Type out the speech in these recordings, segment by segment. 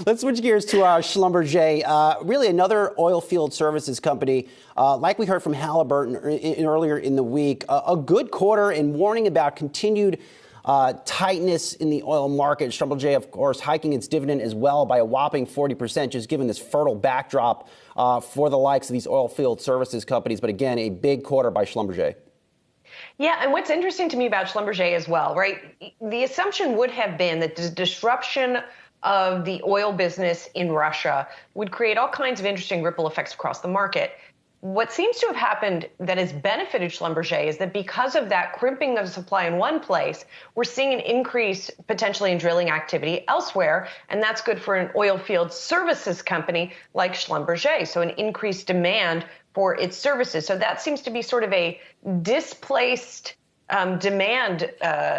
Let's switch gears to Schlumberger. Really another oil field services company, like we heard from Halliburton earlier in the week. A good quarter and warning about continued tightness in the oil market. Schlumberger, of course, hiking its dividend as well by a whopping 40%, just given this fertile backdrop for the likes of these oil field services companies. But again, a big quarter by Schlumberger. Yeah, and what's interesting to me about Schlumberger as well, right? The assumption would have been that the disruption of the oil business in Russia would create all kinds of interesting ripple effects across the market. What seems to have happened that has benefited Schlumberger is that because of that crimping of supply in one place, we're seeing an increase potentially in drilling activity elsewhere, and that's good for an oil field services company like Schlumberger. So an increased demand for its services. So that seems to be sort of a displaced demand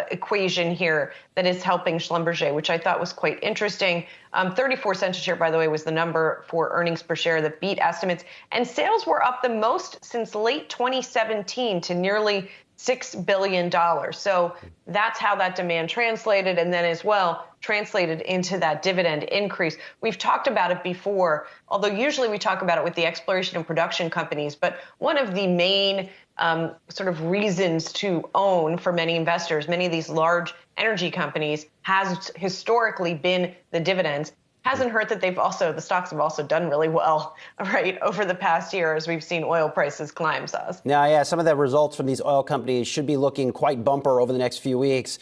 equation here that is helping Schlumberger, which I thought was quite interesting. 34 cents a share, by the way, was the number for earnings per share that beat estimates. And sales were up the most since late 2017 to nearly $6 billion. So that's how that demand translated, and then as well translated into that dividend increase. We've talked about it before, although usually we talk about it with the exploration and production companies. But one of the main sort of reasons to own for many investors, many of these large energy companies, has historically been the dividends. Hasn't hurt that the stocks have also done really well, right, over the past year as we've seen oil prices climb, Soz. Yeah, some of the results from these oil companies should be looking quite bumper over the next few weeks.